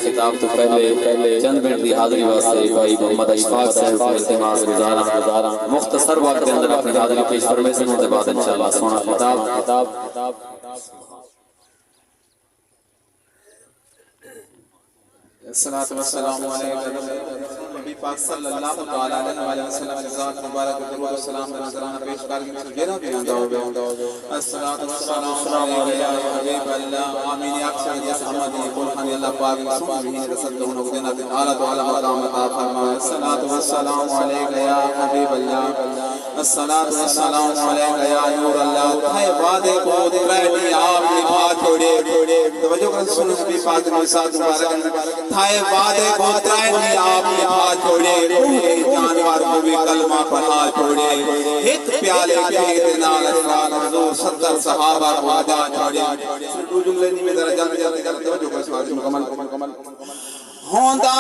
खिताब तो पहले चंद मिनट की हाजिरी वास्ते भाई मोहम्मद अशफाक साहब को इल्तिमास गुजारा मुख्तसर वक्त के अंदर अपनी हाजिरी पेश फरमाए से उनके बाद इंशाअल्लाह सोना खिताब अस्सलातु वस्सलामु अलैका नबी पाक सल्लल्लाहु तआला अलैहि वसल्लम के ज़ात मुबारक दरूद और सलाम का नजराना पेश करके मुझे गेरा भी आंदा हो अस्सलातु वस्सलामु अलैका या हबीब अल्लाह आमीन या अक्सर या सहमद कुल खानी अल्लाह पाक सुन भी रसद उन देना ते आला तो आला मकाम अता फरमाए अस्सलातु वस्सलामु अलैका या हबीब अल्लाह अस्सलातु वस्सलामु अलैका या नूर अल्लाह थे वादे को त्रैनी आप निभा छोड़े तवज्जो कर सुन नबी पाक के साथ मुबारक थाए वादे को त्रैनी आप निभा छोड़े जानवर को भी कलमा पढ़ा छोड़े एक प्याले के नाल अशरार हुजूर 70 सहाबा को अदा छोड़े दो जुमले में जरा जाने तवज्जो कर सवाल मुकम्मल होंदा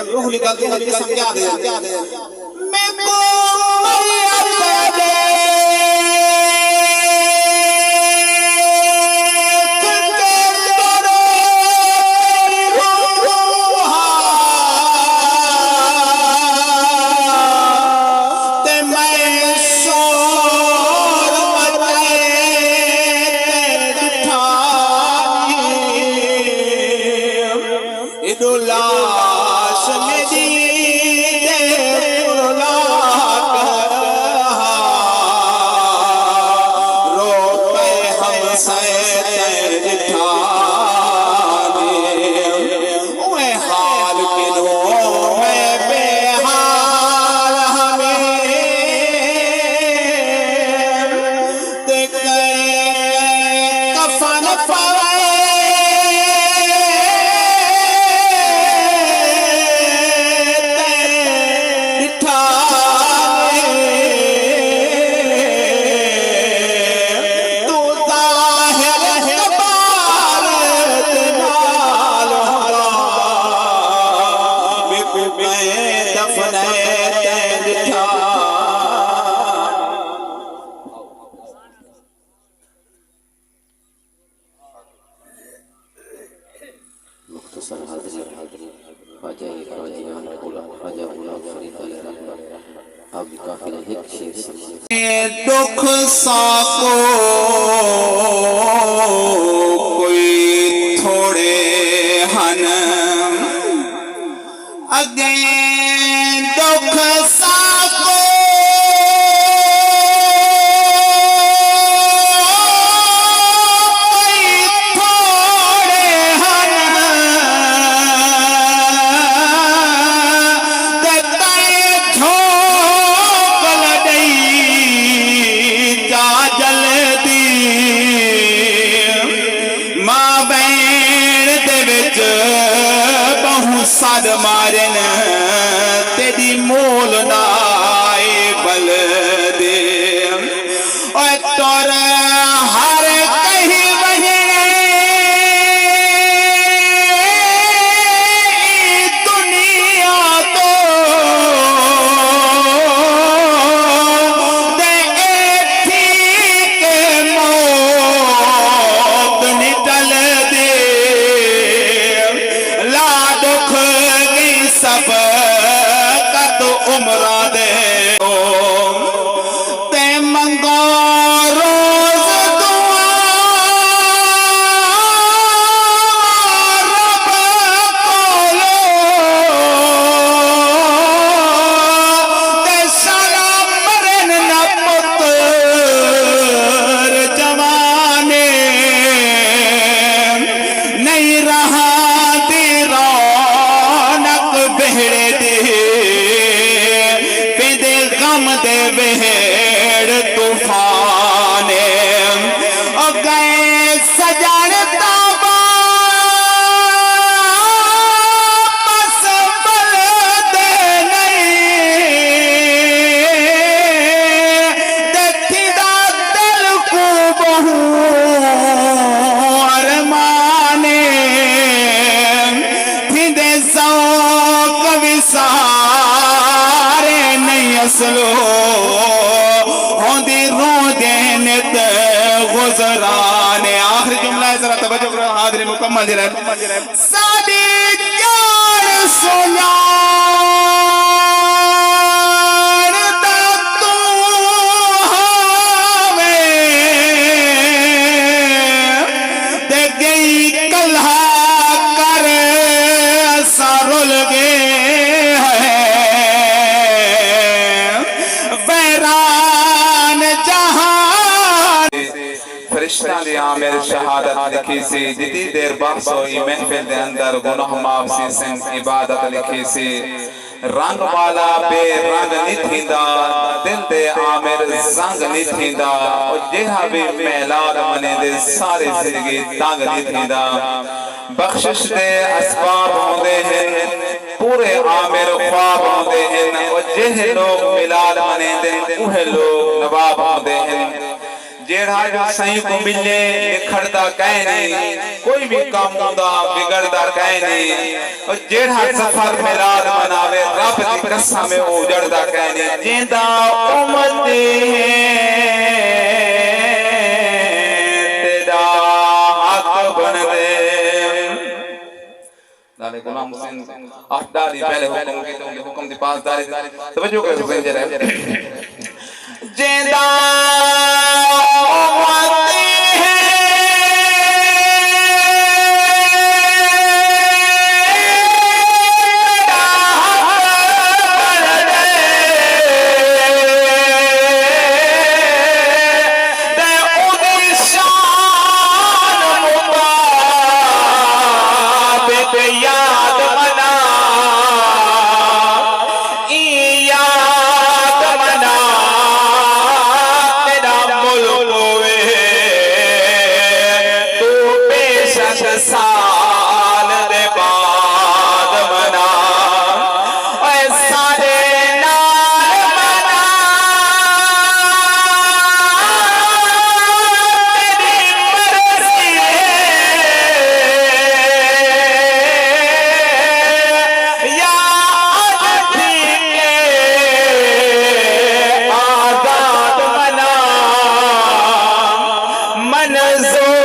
रूह निकालती है जिसम क्या दे मैं को मरियत दे दुख साको कोई थोड़े हन अगे दुख साको साद मारन तेरी मोल नाए बल दे और तोर हर कहीं वही दुनिया तो दे ठीक मौत निकल दे सबकत उमरा दे ते मंगो रोज दुआ रब कोलो ते सलाम मरन न पुत्र जवाने नहीं रहा दी रौनक बेहड़े दे पिदे गम दे बेहड़ तूफाने और गए सजन ताबा बस बल दे नहीं देखी दा दिल को बहु अरमाने फिदे सौ कवि सारे नहीं असलो होंदी रोदे नित गुजराने आखिरी जुमला है जरा तवज्जो करो हाजिरी मुकम्मल जी रहे सादी जान सोना फरिश्ता ने आमिर शहादत लिखी सी जितनी देर बख्श हुई महफिल दे अंदर गुनाह माफ सी सिंह इबादत लिखी सी रंग वाला बे रंग नहीं थींदा दिल दे आमिर संग नहीं थींदा और जेहा भी मेलाद मने दे सारी जिंदगी तंग नहीं थींदा बख्शिश दे असबाब होंदे हैं पूरे आमिर ख्वाब होंदे हैं और जेहे लोग मिलाद मने दे उहे लोग नवाब होंदे हैं जेड़ा जो सही को मिले निखरदा कहीं नहीं कोई भी काम होंदा बिगड़दा कहीं नहीं और जेड़ा सफर मिलाद मनावे रब दी कसम में उजड़दा कहीं नहीं जिंदा उम्मत तेरा हक बन दे नाले गुलाम हुसैन अहदारी पहले हुक्म के तो हुक्म दी पासदारी तवज्जो करो हुसैन जरा जिंदा साल दे बाद मना सारे नाल मना तेरी मर्जी या आजाद मना मंजूर